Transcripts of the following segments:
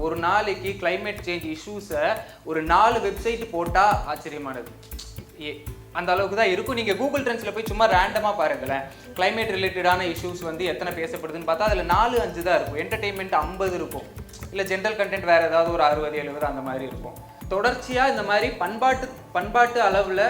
ஒரு நாளைக்கு climate change இஷ்யூஸை ஒரு 4 வெப்சைட் போட்டால் ஆச்சரியமானது. அந்த அளவுக்கு தான் இருக்கும். நீங்கள் கூகுள் ட்ரெண்ட்ஸில் போய் சும்மா ரேண்டமாக பாருங்களேன், கிளைமேட் ரிலேட்டடான இஷ்யூஸ் வந்து எத்தனை பேசப்படுதுன்னு பார்த்தா அதில் 4-5 தான் இருக்கும். என்டர்டெயின்மெண்ட் 50 இருக்கும், இல்லை ஜென்ரல் கண்டென்ட் வேறு ஏதாவது ஒரு 60-70 அந்த மாதிரி இருக்கும். தொடர்ச்சியாக இந்த மாதிரி பண்பாட்டு அளவில்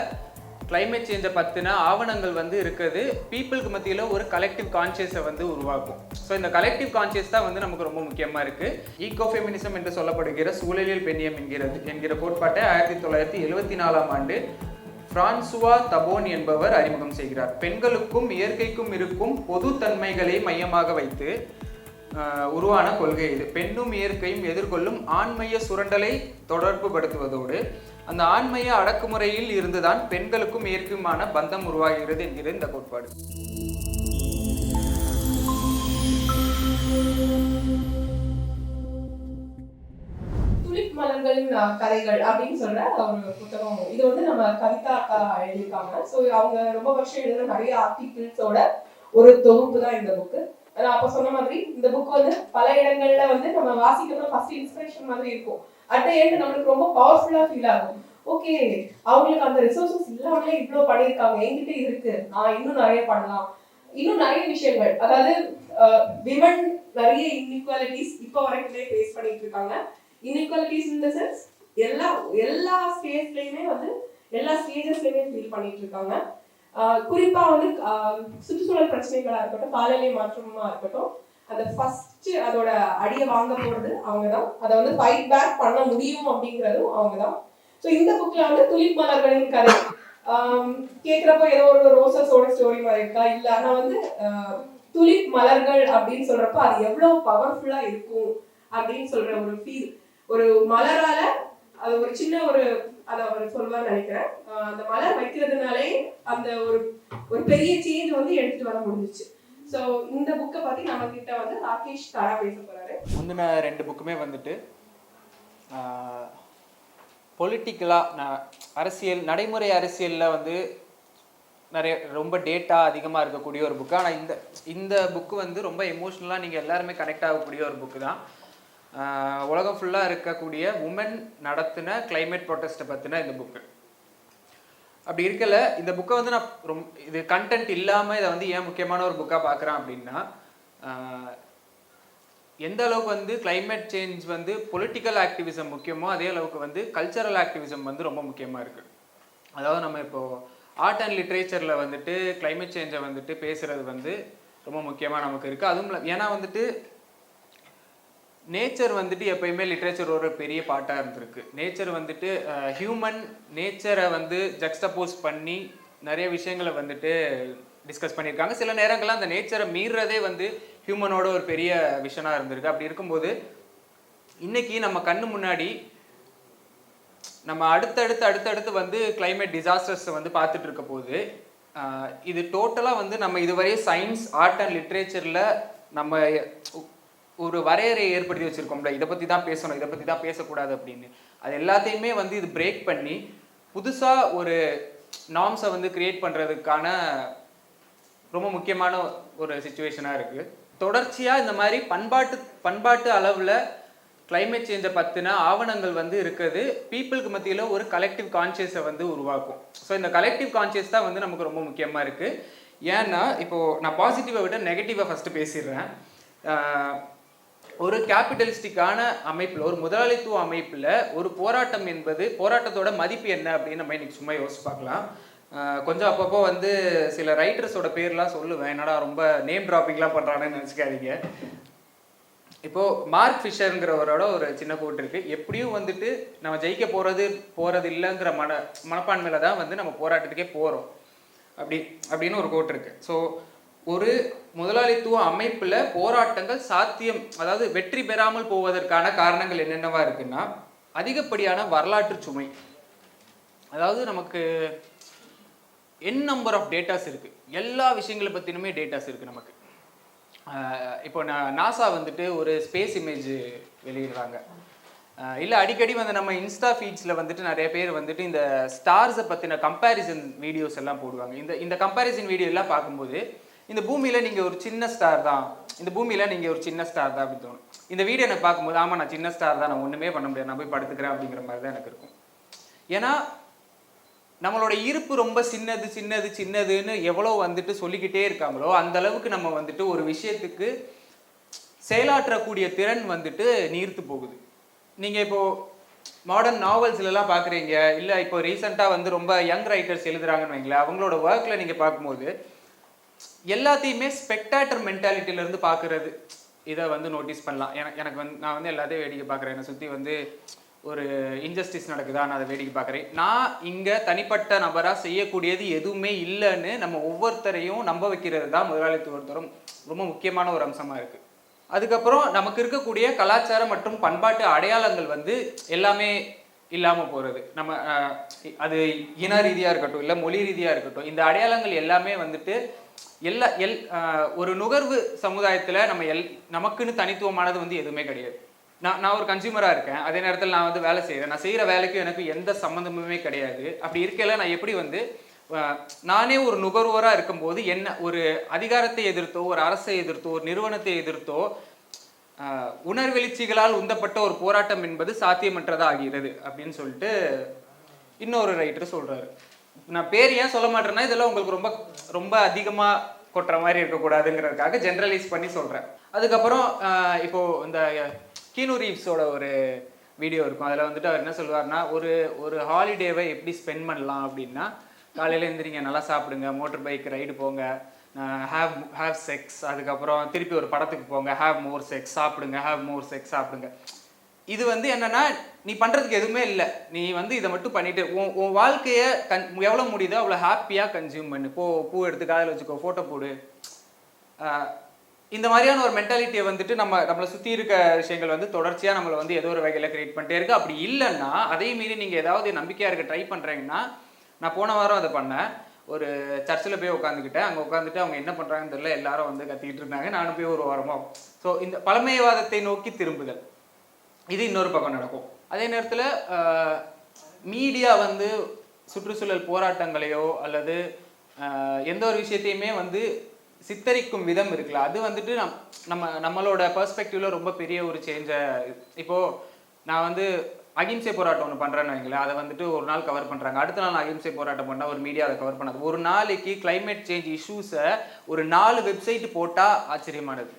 கிளைமேட் சேஞ்சை பற்றின ஆவணங்கள் வந்து இருக்குது. பீப்புளுக்கு மத்தியில் ஒரு கலெக்டிவ் கான்ஷியஸை வந்து உருவாக்கும். ஸோ இந்த கலெக்டிவ் கான்ஷியஸ் தான் வந்து நமக்கு ரொம்ப முக்கியமாக இருக்குது. ஈகோஃபெமினிசம் என்று சொல்லப்படுகிற சூழலியல் பெண்ணியம் என்கிற கோட்பாட்டை 1974ஆம் ஆண்டு பிரான்சுவா தபோன் என்பவர் அறிமுகம் செய்கிறார். பெண்களுக்கும் இயற்கைக்கும் இருக்கும் பொதுத்தன்மைகளை மையமாக வைத்து உருவான கொள்கை இது. பெண்ணும் இயற்கையும் எதிர்கொள்ளும் ஆண்மைய சுரண்டலை தொடர்பு படுத்துவதோடு அந்த ஆண்மைய அடக்குமுறையில் இருந்துதான் பெண்களுக்கும் இயற்கையுமான பந்தம் உருவாகிறது என்கிற இந்த கோட்பாடு. துலிப் மலர்களின் கதைகள் அப்படின்னு சொல்ற ஒரு புத்தகம். இது வந்து நம்ம கவிதா அக்கா எழுதியிருக்காங்க. ஸோ அவங்க ரொம்ப வருஷம் எழுதுன நிறைய ஆர்டிகிள்ஸோட ஒரு தொகுப்பு தான் இந்த புக்கு. நான் அப்ப சொன்ன மாதிரி இந்த புக் வந்து பல இடங்கள்ல வந்து நம்ம வாசிக்கிறோம், ஃபர்ஸ்ட் இன்ஸ்பிரேஷன் மாதிரி இருக்கும். அட் த எண்ட் நம்மளுக்கு ரொம்ப பவர்ஃபுல்லா ஃபீல் ஆகும். ஓகே, அவங்களுக்கு அந்த ரிசோர்சஸ் இல்லாமலே இவ்வளவு பண்ணியிருக்காங்க, என்கிட்ட இருக்கு, நான் இன்னும் நிறைய பண்ணலாம், இன்னும் நிறைய விஷயங்கள். அதாவது விமன் நிறைய இன்இக்வாலிட்டிஸ் இப்போ வரைக்குமே ஃபேஸ் பண்ணிட்டு இருக்காங்க. இன்இக்வாலிட்டிஸ் இன் த சென்ஸ் எல்லா ஸ்டேஜ்லயுமே வந்து எல்லா ஸ்டேஜஸ்லயுமே ஃபீல் பண்ணிட்டு இருக்காங்க. குறிப்பா வந்து சுற்றுச்சூழல் பிரச்சனைகளா இருக்கட்டும், காலநிலை மாற்றமா இருக்கட்டும், அந்த ஃபர்ஸ்ட் அதோட அடியை வாங்க போறது அவங்கதான். அதை வந்து ஃபைட் பேக் பண்ண முடியும் அப்படிங்கிறதும் அவங்கதான். ஸோ இந்த புக்ல வந்து துலிப் மலர்களின் கதை கேட்கிறப்போ ஏதோ ஒரு ரோசஸோட ஸ்டோரி மாதிரி இருக்கா, இல்ல ஆனா வந்து துலிப் மலர்கள் அப்படின்னு சொல்றப்ப அது எவ்வளவு பவர்ஃபுல்லா இருக்கும் அப்படின்னு சொல்ற ஒரு ஃபீல். ஒரு மலரால அது ஒரு சின்ன அதை அவர் சொல்லுவான்னு நினைக்கிறேன். அந்த மலர் வைக்கிறதுனாலே அந்த ஒரு பெரிய சேஞ்ச் வந்து எடுத்துட்டு வர முடிஞ்சிச்சு. ஸோ இந்த புக்கை பத்தி நம்ம கிட்ட வந்து ராகேஷ் தாரா பேச போறாரு. முந்தின 2 புக்குமே வந்துட்டு பொலிட்டிக்கலாக அரசியல் நடைமுறை அரசியலில் வந்து நிறைய ரொம்ப டேட்டா அதிகமாக இருக்கக்கூடிய ஒரு புக்கு. ஆனால் இந்த புக்கு வந்து ரொம்ப எமோஷ்னலாக நீங்கள் எல்லாருமே கனெக்ட் ஆகக்கூடிய ஒரு புக்கு தான். உலகம் ஃபுல்லாக இருக்கக்கூடிய உமன் நடத்தின கிளைமேட் ப்ரொட்டஸ்ட்டை பற்றின இந்த புக்கு. அப்படி இருக்கல இந்த புக்கை வந்து நான் இது கண்டென்ட் இல்லாமல் இதை வந்து ஏன் முக்கியமான ஒரு புக்காக பார்க்குறேன் அப்படின்னா, எந்த அளவுக்கு வந்து கிளைமேட் சேஞ்ச் வந்து பொலிட்டிக்கல் ஆக்டிவிசம் முக்கியமோ அதே அளவுக்கு வந்து கல்ச்சரல் ஆக்டிவிசம் வந்து ரொம்ப முக்கியமாக இருக்குது. அதாவது நம்ம இப்போது ஆர்ட் அண்ட் லிட்ரேச்சரில் வந்துட்டு கிளைமேட் சேஞ்சை வந்துட்டு பேசுகிறது வந்து ரொம்ப முக்கியமாக நமக்கு இருக்குது. அதுவும் ஏன்னா வந்துட்டு நேச்சர் வந்துட்டு எப்பயுமே லிட்ரேச்சர் ஒரு பெரிய பாட்டாக இருந்திருக்கு. நேச்சர் வந்துட்டு ஹியூமன் நேச்சரை வந்து ஜக்ஸ்டபோஸ் பண்ணி நிறைய விஷயங்களை வந்துட்டு டிஸ்கஸ் பண்ணியிருக்காங்க. சில நேரங்கள்லாம் அந்த நேச்சரை மீறதே வந்து ஹியூமனோட ஒரு பெரிய விஷனாக இருந்திருக்கு. அப்படி இருக்கும்போது இன்னைக்கு நம்ம கண்ணு முன்னாடி நம்ம அடுத்தடுத்து வந்து கிளைமேட் டிசாஸ்டர்ஸை வந்து பார்த்துட்டு இருக்க போது இது டோட்டலாக வந்து நம்ம இதுவரை சயின்ஸ் ஆர்ட் அண்ட் லிட்ரேச்சரில் நம்ம ஒரு வரையறையை ஏற்படுத்தி வச்சுருக்கோம்ல, இதை பற்றி தான் பேசணும், இதை பற்றி தான் பேசக்கூடாது அப்படின்னு. அது எல்லாத்தையுமே வந்து இது பிரேக் பண்ணி புதுசாக ஒரு நார்ம்ஸை வந்து கிரியேட் பண்ணுறதுக்கான ரொம்ப முக்கியமான ஒரு சிச்சுவேஷனாக இருக்குது. தொடர்ச்சியாக இந்த மாதிரி பண்பாட்டு அளவில் கிளைமேட் சேஞ்சை பற்றின ஆவணங்கள் வந்து இருக்குது. பீப்புளுக்கு மத்தியில் ஒரு கலெக்டிவ் கான்ஷியஸை வந்து உருவாக்கும். ஸோ இந்த கலெக்டிவ் கான்ஷியஸ் தான் வந்து நமக்கு ரொம்ப முக்கியமாக இருக்குது. ஏன்னா இப்போது நான் பாசிட்டிவை விட நெகட்டிவை ஃபஸ்ட்டு பேசிடுறேன். ஒரு கேபிட்டலிஸ்டிக்கான அமைப்பில், ஒரு முதலாளித்துவ அமைப்பில் ஒரு போராட்டம் என்பது, போராட்டத்தோட மதிப்பு என்ன அப்படின்னு நம்ம இன்னைக்கு சும்மா யோசிச்சு பார்க்கலாம். கொஞ்சம் அப்பப்போ வந்து சில ரைட்டர்ஸோட பேர்லாம் சொல்லுவேன், என்னடா ரொம்ப நேம் ட்ராப்பிங்லாம் பண்ணுறானேன்னு நினச்சிக்காதீங்க. இப்போது மார்க் ஃபிஷருங்கிறவரோட ஒரு சின்ன கோட் இருக்குது, எப்படியும் வந்துட்டு நம்ம ஜெயிக்க போகிறது இல்லைங்கிற மனப்பான்மையில் தான் வந்து நம்ம போராட்டத்துக்கே போகிறோம் அப்படின்னு ஒரு கோட் இருக்குது. ஸோ ஒரு முதலாளித்துவ அமைப்பில் போராட்டங்கள் சாத்தியம், அதாவது வெற்றி பெறாமல் போவதற்கான காரணங்கள் என்னென்னவா இருக்குன்னா, அதிகப்படியான வரலாற்று சுமை. அதாவது நமக்கு நம்பர் ஆஃப் டேட்டாஸ் இருக்குது, எல்லா விஷயங்களை பற்றினுமே டேட்டாஸ் இருக்குது நமக்கு. இப்போ நாசா வந்துட்டு ஒரு ஸ்பேஸ் இமேஜ் வெளியிடுறாங்க, இல்லை அடிக்கடி வந்து நம்ம இன்ஸ்டா ஃபீட்ஸில் வந்துட்டு நிறைய பேர் வந்துட்டு இந்த ஸ்டார்ஸை பற்றின கம்பேரிசன் வீடியோஸ் எல்லாம் போடுவாங்க. இந்த கம்பேரிசன் வீடியோ எல்லாம் பார்க்கும்போது இந்த பூமியில் நீங்கள் ஒரு சின்ன ஸ்டார் தான், இந்த பூமியில் நீங்கள் ஒரு சின்ன ஸ்டார் தான் அப்படின்னு தோணும். இந்த வீடியோ எனக்கு பார்க்கும்போது ஆமாம் நான் சின்ன ஸ்டார் தான், நான் ஒன்றுமே பண்ண முடியாது, நான் போய் படுத்துக்கிறேன் அப்படிங்கிற மாதிரி தான் எனக்கு இருக்கும். ஏன்னா நம்மளோட இருப்பு ரொம்ப சின்னது சின்னது சின்னதுன்னு எவ்வளோ வந்துட்டு சொல்லிக்கிட்டே இருக்காங்களோ அந்த அளவுக்கு நம்ம வந்துட்டு ஒரு விஷயத்துக்கு செயலாற்றக்கூடிய திறன் வந்துட்டு நீர்த்து போகுது. நீங்கள் இப்போது மாடர்ன் நாவல்ஸ்லாம் பார்க்குறீங்க, இல்லை இப்போ ரீசெண்டாக வந்து ரொம்ப யங் ரைட்டர்ஸ் எழுதுறாங்கன்னு வைங்களேன், அவங்களோட ஒர்க்கில் நீங்கள் பார்க்கும்போது எல்லாத்தையுமே ஸ்பெக்டாட்டர் மென்டாலிட்டியிலேருந்து பார்க்குறது இதை வந்து நோட்டீஸ் பண்ணலாம். எனக்கு வந்து நான் வந்து எல்லாத்தையும் வேடிக்கை பார்க்குறேன், என்னை சுற்றி வந்து ஒரு இன்ஜஸ்டிஸ் நடக்குதா நான் அதை வேடிக்கை பார்க்குறேன். நான் இங்கே தனிப்பட்ட நபராக செய்யக்கூடியது எதுவுமே இல்லைன்னு நம்ம ஒவ்வொருத்தரையும் நம்ப வைக்கிறது தான் முதலாளித்துவத்தரும் ரொம்ப முக்கியமான ஒரு அம்சமாக இருக்குது. அதுக்கப்புறம் நமக்கு இருக்கக்கூடிய கலாச்சாரம் மற்றும் பண்பாட்டு அடையாளங்கள் வந்து எல்லாமே இல்லாமல் போகிறது. நம்ம அது இன ரீதியாக இருக்கட்டும், இல்லை மொழி ரீதியாக இருக்கட்டும், இந்த அடையாளங்கள் எல்லாமே வந்துட்டு ஒரு நுகர்வு சமுதாயத்தில் நமக்குன்னு தனித்துவமானது வந்து எதுவுமே கிடையாது. நான் ஒரு கன்சியூமராக இருக்கேன், அதே நேரத்தில் நான் வந்து வேலை செய்கிறேன், நான் செய்கிற வேலைக்கு எனக்கு எந்த சம்மந்தமுமே கிடையாது. அப்படி இருக்கையில நான் எப்படி வந்து நானே ஒரு நுகர்வோராக இருக்கும்போது என்ன ஒரு அதிகாரத்தை எதிர்த்தோ, ஒரு அரசை எதிர்த்தோ, ஒரு நிறுவனத்தை எதிர்த்தோ உணர்வெளிச்சிகளால் உந்தப்பட்ட ஒரு போராட்டம் என்பது சாத்தியமற்றதா ஆகிறது அப்படின்னு சொல்லிட்டு இன்னொரு ரைட்டர் சொல்றாரு. நான் பேர் ஏன் சொல்ல மாட்டேன்னா இதெல்லாம் உங்களுக்கு ரொம்ப ரொம்ப அதிகமாக கொட்டுற மாதிரி இருக்கக்கூடாதுங்கிறதுக்காக ஜென்ரலைஸ் பண்ணி சொல்கிறேன். அதுக்கப்புறம் இப்போ இந்த கீனு ரீவ்ஸோட ஒரு வீடியோ இருக்கும், அதில் வந்துட்டு அவர் என்ன சொல்லுவார்னா, ஒரு ஹாலிடேவை எப்படி ஸ்பெண்ட் பண்ணலாம் அப்படின்னா, காலையில் எழுந்திரிங்க, நல்லா சாப்பிடுங்க, மோட்டர் பைக் ரைடு போங்க, ஹேவ் செக்ஸ், அதுக்கப்புறம் திருப்பி ஒரு படத்துக்கு போங்க, ஹேவ் மோர் செக்ஸ், சாப்பிடுங்க, ஹேவ் மோர் செக்ஸ், சாப்பிடுங்க. இது வந்து என்னன்னா நீ பண்ணுறதுக்கு எதுவுமே இல்லை, நீ வந்து இதை மட்டும் பண்ணிட்டு உன் வாழ்க்கையை எவ்வளோ முடியுதோ அவ்வளோ ஹாப்பியாக கன்சியூம் பண்ணு. பூ எடுத்து காதில் வச்சுக்கோ, ஃபோட்டோ போடு. இந்த மாதிரியான ஒரு மென்டாலிட்டியை வந்துட்டு நம்மளை சுற்றி இருக்க விஷயங்கள் வந்து தொடர்ச்சியாக நம்மளை வந்து ஏதோ ஒரு வகையில் கிரியேட் பண்ணிட்டே இருக்கு. அப்படி இல்லைன்னா அதே மீறி நீங்கள் ஏதாவது நம்பிக்கையாக இருக்க ட்ரை பண்ணுறீங்கன்னா, நான் போன வாரம் அதை பண்ணேன். ஒரு சர்ச்சில் போய் உட்காந்துக்கிட்டேன், அங்கே உட்காந்துட்டு அவங்க என்ன பண்ணுறாங்கன்னு தெரியல, எல்லாரும் வந்து கத்திக்கிட்டு இருந்தாங்க, நானும் போய் ஒரு வாரமாக. ஸோ இந்த பழமைவாதத்தை நோக்கி திரும்புதல் இது இன்னொரு பக்கம் நடக்கும். அதே நேரத்தில் மீடியா வந்து சுற்றுச்சூழல் போராட்டங்களையோ அல்லது எந்த ஒரு விஷயத்தையுமே வந்து சித்தரிக்கும் விதம் இருக்குல்ல, அது வந்துட்டு நம்மளோட பெர்ஸ்பெக்டிவ்ல ரொம்ப பெரிய ஒரு சேஞ்சை. இப்போது நான் வந்து அகிம்சை போராட்டம் ஒன்று பண்ணுறேன்னு வைங்களேன், அதை வந்துட்டு ஒரு நாள் கவர் பண்ணுறாங்க, அடுத்த நாள் அகிம்சை போராட்டம் பண்ணால் ஒரு மீடியா அதை கவர் பண்ணாது. ஒரு நாளைக்கு கிளைமேட் சேஞ்ச் இஷ்யூஸை ஒரு 4 வெப்சைட் போட்டால் ஆச்சரியமானது.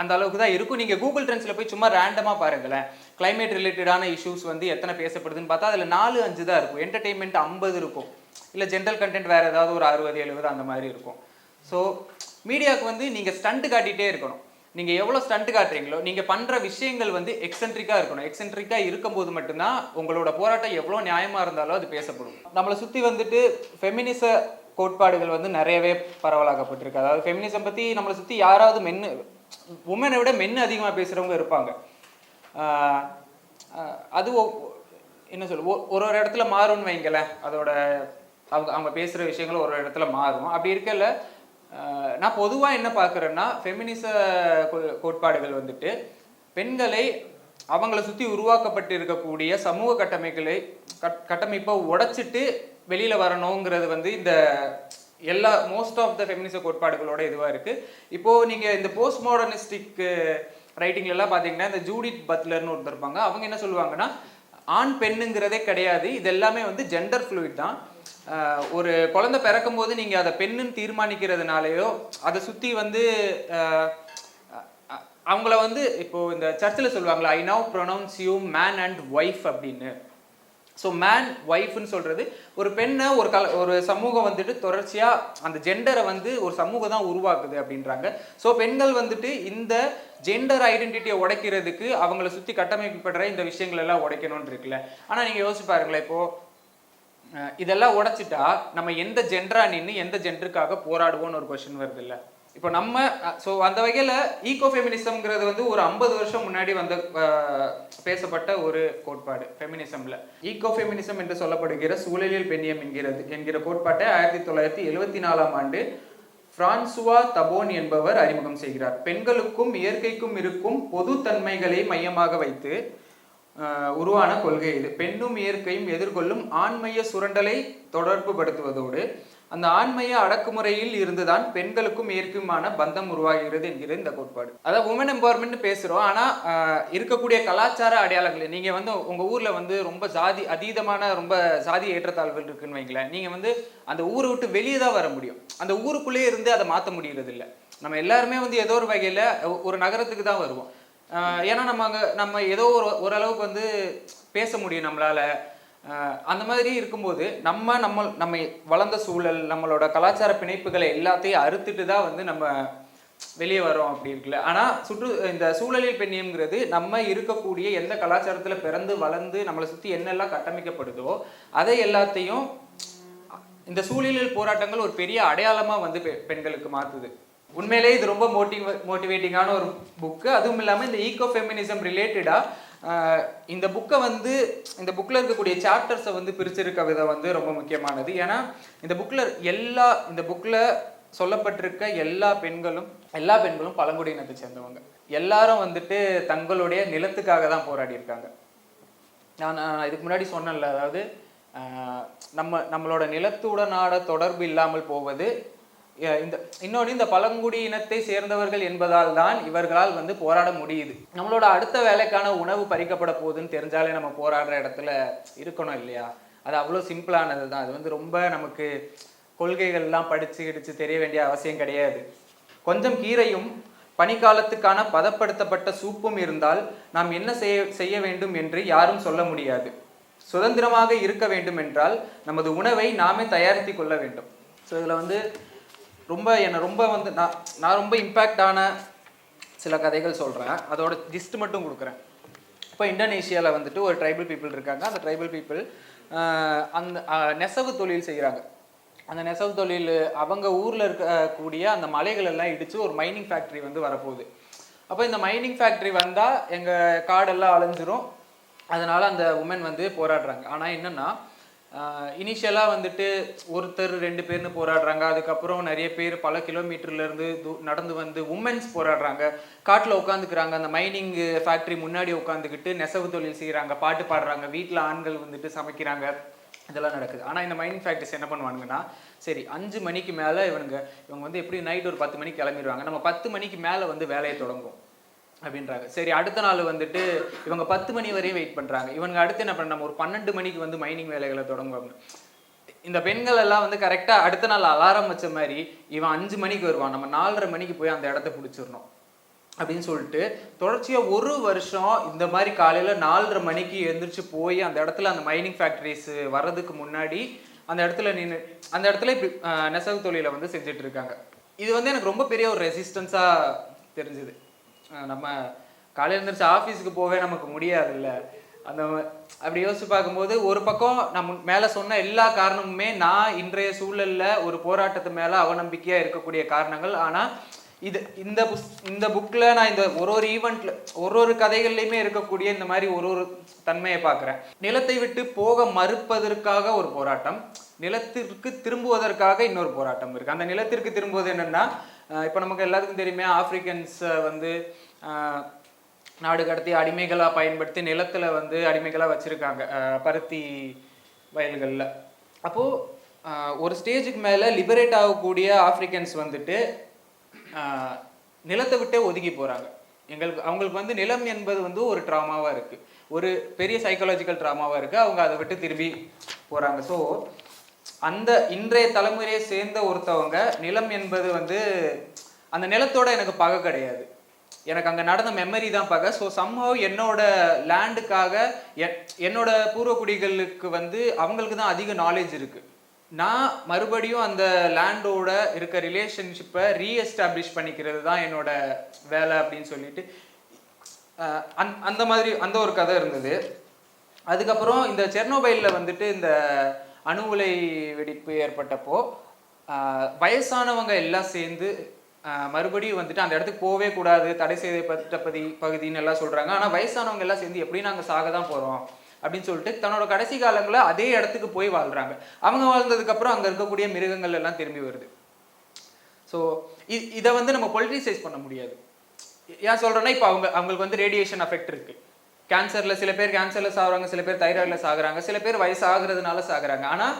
அந்த அளவுக்கு தான் இருக்கும். நீங்கள் கூகுள் ட்ரெண்ட்ஸில் போய் சும்மா ரேண்டமாக பாருங்களேன், கிளைமேட் ரிலேட்டடான இஷ்யூஸ் வந்து எத்தனை பேசப்படுதுன்னு பார்த்தா அதில் 4-5 தான் இருக்கும். என்டர்டெயின்மெண்ட் 50 இருக்கும், இல்லை ஜென்ரல் கண்டென்ட் வேறு ஏதாவது ஒரு 60-70 அந்த மாதிரி இருக்கும். ஸோ மீடியாவுக்கு வந்து நீங்கள் ஸ்டண்ட் காட்டிகிட்டே இருக்கணும். நீங்கள் எவ்வளோ ஸ்டண்ட் காட்டுறீங்களோ, நீங்கள் பண்ணுற விஷயங்கள் வந்து எக்ஸென்ட்ரிக்காக இருக்கணும். எக்ஸென்ட்ரிக்காக இருக்கும்போது மட்டும்தான் உங்களோட போராட்டம் எவ்வளோ நியாயமாக இருந்தாலும் அது பேசப்படும். நம்மளை சுற்றி வந்துட்டு ஃபெமினிச கோட்பாடுகள் வந்து நிறையவே பரவலாக்கப்பட்டிருக்கு. அதாவது ஃபெமினிசம் பற்றி நம்மளை சுற்றி யாராவது உமனை விட மென்னு அதிகமாக பேசுகிறவங்க இருப்பாங்க. அது என்ன சொல்ல ஒரு இடத்துல மாறும்னு வைங்களேன், அதோட அவங்க பேசுகிற விஷயங்களும் ஒரு இடத்துல மாறும். அப்படி இருக்கல நான் பொதுவாக என்ன பார்க்குறேன்னா, ஃபெமினிச கோட்பாடுகள் வந்துட்டு பெண்களை அவங்கள சுற்றி உருவாக்கப்பட்டு இருக்கக்கூடிய சமூக கட்டமைப்பை உடைச்சிட்டு வெளியில் வரணுங்கிறது வந்து இந்த மோஸ்ட் ஆஃப் த ஃபெமினிச கோட்பாடுகளோட இதுவாக இருக்குது. இப்போது நீங்கள் இந்த போஸ்ட் மாடர்னிஸ்டிக் ரைட்டிங்லலாம் பார்த்தீங்கன்னா, இந்த ஜூடித் பட்லர்னு ஒருத்தர் இருப்பாங்க, அவங்க என்ன சொல்லுவாங்கன்னா, ஆண் பெண்ணுங்கிறதே கிடையாது, இது எல்லாமே வந்து ஜெண்டர் ஃப்ளூயிட் தான். ஒரு குழந்தை பிறக்கும் போது நீங்கள் அதை பெண்ணுன்னு தீர்மானிக்கிறதுனாலையோ அதை சுற்றி வந்து அவங்கள வந்து இப்போது இந்த சர்ச்சில் சொல்லுவாங்களா, ஐ now pronounce you man and wife அப்படின்னு. ஸோ மேன் ஒய்ஃப்னு சொல்கிறது ஒரு பெண்ணை ஒரு சமூகம் வந்துட்டு தொடர்ச்சியாக அந்த ஜெண்டரை வந்து ஒரு சமூகம் தான் உருவாக்குது அப்படின்றாங்க. ஸோ பெண்கள் வந்துட்டு இந்த ஜெண்டர் ஐடென்டிட்டியை உடைக்கிறதுக்கு அவங்கள சுற்றி கட்டமைக்கப்படுற இந்த விஷயங்கள் எல்லாம் உடைக்கணும்னு இருக்குல்ல. ஆனால் நீங்கள் யோசிச்சு பாருங்களேன், இப்போது இதெல்லாம் உடைச்சிட்டா நம்ம எந்த ஜெண்டரா நின்று எந்த ஜெண்டருக்காக போராடுவோம்னு ஒரு கொஸ்டின் வருது இல்லை. இப்போ ஸோ அந்த வகையில் ஈகோ ஃபெமினிசம்ங்கிறது வந்து ஒரு 50 வருஷம் முன்னாடி பேசப்பட்ட ஒரு கோட்பாடு ஃபெமினிசம்ல. ஈகோ ஃபெமினிசம் என்று சொல்லப்படுகிற சூழலியல் பெண்ணியம் என்கிற கோட்பாட்டை 1974ஆம் ஆண்டு பிரான்சுவா தபோன் என்பவர் அறிமுகம் செய்கிறார். பெண்களுக்கும் இயற்கைக்கும் இருக்கும் பொது தன்மைகளை மையமாக வைத்து உருவான கொள்கை இது. பெண்ணும் இயற்கையும் எதிர்கொள்ளும் ஆண்மைய சுரண்டலை தொடர்பு படுத்துவதோடு அந்த ஆண்மைய அடக்குமுறையில் இருந்துதான் பெண்களுக்கும் இயற்கையுமான பந்தம் உருவாகிறது என்கிறது இந்த கோட்பாடு. அதாவது உமன் எம்பவர்மெண்ட் பேசுறோம், ஆனா இருக்கக்கூடிய கலாச்சார அடையாளங்கள் நீங்க வந்து உங்க ஊர்ல வந்து ரொம்ப ஜாதி அதீதமான ரொம்ப ஜாதி ஏற்றத்தாழ்வுகள் இருக்குன்னு வைங்களேன், நீங்க வந்து அந்த ஊரை விட்டு வெளியே தான் வர முடியும். அந்த ஊருக்குள்ளேயே இருந்து அதை மாற்ற முடியறது இல்லை. நம்ம எல்லாருமே வந்து ஏதோ ஒரு வகையில ஒரு நகரத்துக்கு தான் வருவோம். ஏன்னா நம்ம ஏதோ ஓரளவுக்கு வந்து பேச முடியும் நம்மளால. அந்த மாதிரி இருக்கும்போது நம்ம வளர்ந்த சூழல், நம்மளோட கலாச்சார பிணைப்புகளை எல்லாத்தையும் அறுத்துட்டு தான் வந்து நம்ம வெளியே வரோம் அப்படி இருக்குல்ல. ஆனால் இந்த சூழலில் பெண்ணியம்ங்கிறது நம்ம இருக்கக்கூடிய எந்த கலாச்சாரத்தில் பிறந்து வளர்ந்து நம்மளை சுற்றி என்னெல்லாம் கட்டமைக்கப்படுதோ அதை எல்லாத்தையும் இந்த சூழலியல் போராட்டங்கள் ஒரு பெரிய அடையாளமாக வந்து பெண்களுக்கு மாற்றுது. உண்மையிலேயே இது ரொம்ப மோட்டிவேட்டிங்கான ஒரு புக்கு. அதுவும் இல்லாமல் இந்த ஈகோ ஃபெமினிசம் ரிலேட்டடாக இந்த புக்கை வந்து இந்த புக்கில் இருக்கக்கூடிய சாப்டர்ஸை வந்து பிரிச்சிருக்க விதம் வந்து ரொம்ப முக்கியமானது. ஏன்னா இந்த புக்கில் சொல்லப்பட்டிருக்க எல்லா பெண்களும் பழங்குடியினத்தை சேர்ந்தவங்க. எல்லாரும் வந்துட்டு தங்களுடைய நிலத்துக்காக தான் போராடி இருக்காங்க. நான் இதுக்கு முன்னாடி சொன்னேன்ல, அதாவது நம்மளோட நிலத்துடனான தொடர்பு இல்லாமல் போவது, இந்த பழங்குடியினத்தை சேர்ந்தவர்கள் என்பதால் தான் இவர்களால் வந்து போராட முடியுது. நம்மளோட அடுத்த வேலைக்கான உணவு பறிக்கப்பட போகுதுன்னு தெரிஞ்சாலே நம்ம போராடுற இடத்துல இருக்கணும் இல்லையா? அது அவ்வளோ சிம்பிளானது தான். அது வந்து ரொம்ப நமக்கு கொள்கைகள்லாம் படிச்சு தெரிய வேண்டிய அவசியம் கிடையாது. கொஞ்சம் கீரையும் பனிக்காலத்துக்கான பதப்படுத்தப்பட்ட சூப்பும் இருந்தால் நாம் என்ன செய்ய வேண்டும் என்று யாரும் சொல்ல முடியாது. சுதந்திரமாக இருக்க வேண்டும் என்றால் நமது உணவை நாமே தயாரித்து கொள்ள வேண்டும். ஸோ இதில் வந்து ரொம்ப வந்து நான் ரொம்ப இம்பேக்டான சில கதைகள் சொல்கிறேன். அதோட ஜிஸ்ட் மட்டும் கொடுக்குறேன். இப்போ இந்தோனேஷியாவில் வந்துட்டு ஒரு ட்ரைபல் பீப்புள் இருக்காங்க. அந்த ட்ரைபல் பீப்புள் அந்த நெசவு தொழில் செய்கிறாங்க. அந்த நெசவு தொழில் அவங்க ஊரில் இருக்கக்கூடிய அந்த மலைகள் எல்லாம் இடித்து ஒரு மைனிங் ஃபேக்ட்ரி வந்து வரப்போகுது. அப்போ இந்த மைனிங் ஃபேக்ட்ரி வந்தால் எங்கள் காடெல்லாம் அழிஞ்சிரும். அதனால் அந்த உமன் வந்து போராடுறாங்க. ஆனால் என்னென்னா, இனிஷியலாக வந்துட்டு ஒருத்தர் 2 பேர்னு போராடுறாங்க. அதுக்கப்புறம் நிறைய பேர் பல கிலோமீட்டர்லேருந்து நடந்து வந்து உமன்ஸ் போராடுறாங்க. காட்டில் உட்காந்துக்கிறாங்க. அந்த மைனிங் ஃபேக்ட்ரி முன்னாடி உட்காந்துக்கிட்டு நெசவு தொழில் செய்கிறாங்க, பாட்டு பாடுறாங்க, வீட்டில் ஆண்கள் வந்துட்டு சமைக்கிறாங்க. இதெல்லாம் நடக்குது. ஆனால் இந்த மைனிங் ஃபேக்ட்ரிஸ் என்ன பண்ணுவானுங்கன்னா, சரி 5 மணிக்கு மேலே இவங்க வந்து எப்படி நைட் ஒரு 10 மணிக்கு கிளம்பிடுவாங்க, நம்ம 10 மணிக்கு மேலே வந்து வேலையை தொடங்கும் அப்படின்றாங்க. சரி அடுத்த நாள் வந்துட்டு இவங்க 10 மணி வரையும் வெயிட் பண்ணுறாங்க. இவங்க அடுத்து என்ன பண்ண, நம்ம ஒரு 12 மணிக்கு வந்து மைனிங் வேலைகளை தொடங்குவோம். இந்த பெண்கள் எல்லாம் வந்து கரெக்டாக அடுத்த நாள் அலாரம் வச்ச மாதிரி இவன் 5 மணிக்கு வருவான், நம்ம 4:30 மணிக்கு போய் அந்த இடத்த பிடிச்சிடணும் அப்படின்னு சொல்லிட்டு தொடர்ச்சியாக 1 வருஷம் இந்த மாதிரி காலையில் 4:30 மணிக்கு எழுந்திரிச்சு போய் அந்த இடத்துல அந்த மைனிங் ஃபேக்ட்ரிஸ் வர்றதுக்கு முன்னாடி அந்த இடத்துல இப்படி நெசவு தொழிலை வந்து செஞ்சுட்டு இருக்காங்க. இது வந்து எனக்கு ரொம்ப பெரிய ஒரு ரெசிஸ்டன்ஸாக தெரிஞ்சுது. நம்ம காலையில் எழுந்திரிச்சு ஆஃபீஸுக்கு போவே நமக்கு முடியாதுல்ல. அப்படி யோசிச்சு பார்க்கும்போது ஒரு பக்கம் நம்ம மேலே சொன்ன எல்லா காரணமுமே நான் இன்றைய சூழலில் ஒரு போராட்டத்து மேலே அவநம்பிக்கையாக இருக்கக்கூடிய காரணங்கள். ஆனால் இந்த புக்கில் நான் இந்த ஒரு ஈவெண்ட்டில் ஒரு கதைகள்லையுமே இருக்கக்கூடிய இந்த மாதிரி ஒரு தன்மையை பார்க்குறேன். நிலத்தை விட்டு போக மறுப்பதற்காக ஒரு போராட்டம், நிலத்திற்கு திரும்புவதற்காக இன்னொரு போராட்டம் இருக்குது. அந்த நிலத்திற்கு திரும்புவது என்னென்னா, இப்போ நமக்கு எல்லாத்துக்கும் தெரியுமே, ஆப்பிரிக்கன்ஸ் வந்து நாடு கடத்தி அடிமைகளாக பயன்படுத்தி நிலத்தில் வந்து அடிமைகளாக வச்சுருக்காங்க பருத்தி வயல்களில். அப்போது ஒரு ஸ்டேஜுக்கு மேலே லிபரேட் ஆகக்கூடிய ஆப்பிரிக்கன்ஸ் வந்துட்டு நிலத்தை விட்டே ஒதுங்கி போகிறாங்க. அவங்களுக்கு வந்து நிலம் என்பது வந்து ஒரு ட்ராமாவாக இருக்குது, ஒரு பெரிய சைக்காலஜிக்கல் ட்ராமாவாக இருக்குது. அவங்க அதை விட்டு திரும்பி போகிறாங்க. ஸோ அந்த இன்றைய தலைமுறையை சேர்ந்த ஒருத்தவங்க நிலம் என்பது வந்து அந்த நிலத்தோட எனக்கு பகை கிடையாது, எனக்கு அங்கே நடந்த மெமரி தான் பகை. ஸோ சம்ஹவ் என்னோட லேண்டுக்காக என்னோட பூர்வக்குடிகளுக்கு வந்து அவங்களுக்கு தான் அதிக நாலேஜ் இருக்குது. நான் மறுபடியும் அந்த லேண்டோட இருக்க ரிலேஷன்ஷிப்பை ரீஎஸ்டாப்ளிஷ் பண்ணிக்கிறது தான் என்னோட வேலை அப்படின்னு சொல்லிட்டு அந்த ஒரு கதை இருந்தது. அதுக்கப்புறம் இந்த செர்னோபைலில் வந்துட்டு இந்த அணு உலை வெடிப்பு ஏற்பட்டப்போ வயசானவங்க எல்லாம் சேர்ந்து மறுபடியும் வந்துட்டு அந்த இடத்துக்கு போகவே கூடாது, தடை செய்யப்பட்ட பகுதின்னு எல்லாம் சொல்கிறாங்க. ஆனால் வயசானவங்க எல்லாம் சேர்ந்து எப்படி நாங்கள் சாக தான் போகிறோம் அப்படின்னு சொல்லிட்டு தன்னோட கடைசி காலங்களில் அதே இடத்துக்கு போய் வாழ்கிறாங்க. அவங்க வாழ்ந்ததுக்கப்புறம் அங்கே இருக்கக்கூடிய மிருகங்கள் எல்லாம் திரும்பி வருது. ஸோ இதை வந்து நம்ம பொலிட்டிசைஸ் பண்ண முடியாது. ஏன் சொல்கிறேன்னா, இப்போ அவங்களுக்கு வந்து ரேடியேஷன் அஃபெக்ட் இருக்குது. கேன்சரில் சில பேர் கேன்சரில் சாகுறாங்க, சில பேர் தைராய்டில் சாகுறாங்க, சில பேர் வயசாகிறதுனால சாகுறாங்க. ஆனால்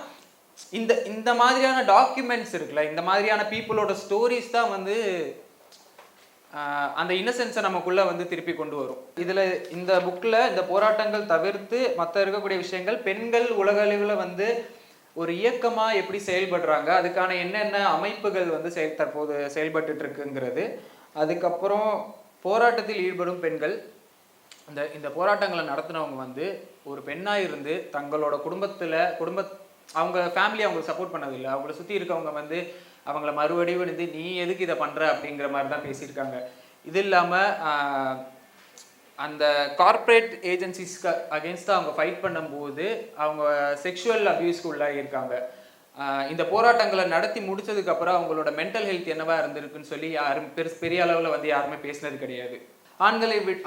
இந்த இந்த மாதிரியான டாக்குமெண்ட்ஸ் இருக்குல்ல, இந்த மாதிரியான பீப்புளோட ஸ்டோரிஸ் தான் வந்து அந்த இன்னசென்ஸை நமக்குள்ள வந்து திருப்பி கொண்டு வரும். இதுல இந்த புக்ல இந்த போராட்டங்கள் தவிர்த்து மற்ற இருக்கக்கூடிய விஷயங்கள், பெண்கள் உலக அளவில் வந்து ஒரு இயக்கமா எப்படி செயல்படுறாங்க, அதுக்கான என்னென்ன அமைப்புகள் வந்து தற்போது செயல்பட்டு இருக்குங்கிறது, அதுக்கப்புறம் போராட்டத்தில் ஈடுபடும் பெண்கள், இந்த போராட்டங்களை நடத்தினவங்க வந்து ஒரு பெண்ணா இருந்து தங்களோட அவங்க ஃபேமிலி அவங்களுக்கு சப்போர்ட் பண்ணதில்லை, அவங்கள சுற்றி இருக்கவங்க வந்து அவங்கள மறுபடியும் வந்து நீ எதுக்கு இதை பண்ணுற அப்படிங்கிற மாதிரி தான் பேசியிருக்காங்க. இது இல்லாமல் அந்த கார்ப்பரேட் ஏஜென்சிஸ்க்கு அகேன்ஸ்டாக அவங்க ஃபைட் பண்ணும்போது அவங்க செக்ஷுவல் அபியூஸ்க்கு உள்ளாகியிருக்காங்க. இந்த போராட்டங்களை நடத்தி முடிச்சதுக்கப்புறம் அவங்களோட மென்டல் ஹெல்த் என்னவா இருந்திருக்குன்னு சொல்லி யாரும் பெரிய அளவில் வந்து யாருமே பேசினது கிடையாது.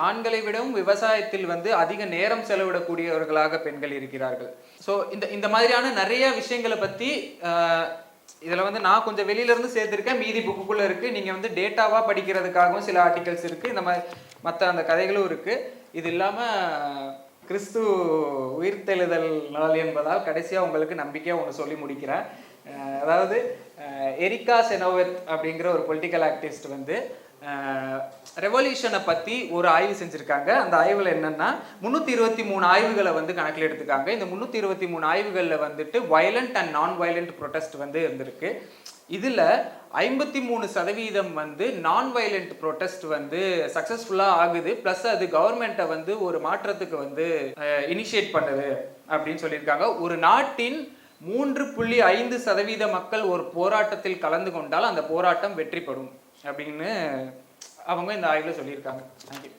ஆண்களை விடவும் விவசாயத்தில் வந்து அதிக நேரம் செலவிடக்கூடியவர்களாக பெண்கள் இருக்கிறார்கள். ஸோ இந்த மாதிரியான நிறைய விஷயங்களை பற்றி இதில் வந்து நான் கொஞ்சம் வெளியிலேருந்து சேர்த்துருக்கேன், மீதி புக்குக்குள்ளே இருக்குது. நீங்கள் வந்து டேட்டாவாக படிக்கிறதுக்காகவும் சில ஆர்டிகல்ஸ் இருக்குது, இந்த மாதிரி மற்ற அந்த கதைகளும் இருக்குது. இது இல்லாமல் கிறிஸ்து உயிர்த்தெழுதல் நாள் என்பதால் கடைசியாக உங்களுக்கு நம்பிக்கையாக ஒன்று சொல்லி முடிக்கிறேன். அதாவது எரிக்கா செனோவெத் அப்படிங்கிற ஒரு பொலிட்டிக்கல் ஆக்டிவிஸ்ட் வந்து ரெவல்யூஷனை பற்றி ஒரு ஆய்வு செஞ்சுருக்காங்க. அந்த ஆய்வில் என்னென்னா 323 ஆய்வுகளை வந்து கணக்கில் எடுத்துக்காங்க. இந்த 323 ஆய்வுகளில் வந்துட்டு வயலண்ட் அண்ட் நான் வயலண்ட் ப்ரொட்டஸ்ட் வந்து இருந்திருக்கு. இதில் 53% வந்து நான் வயலண்ட் ப்ரொட்டஸ்ட் வந்து சக்ஸஸ்ஃபுல்லாக ஆகுது, ப்ளஸ் அது கவர்மெண்ட்டை வந்து ஒரு மாற்றத்துக்கு வந்து இனிஷியேட் பண்ணுது அப்படின்னு சொல்லியிருக்காங்க. ஒரு நாட்டின் 3.5% மக்கள் ஒரு போராட்டத்தில் கலந்து கொண்டால் அந்த போராட்டம் வெற்றி பெறும் அப்படின்னு அவங்க இந்த ஆய்வில் சொல்லியிருக்காங்க. தேங்க்யூ.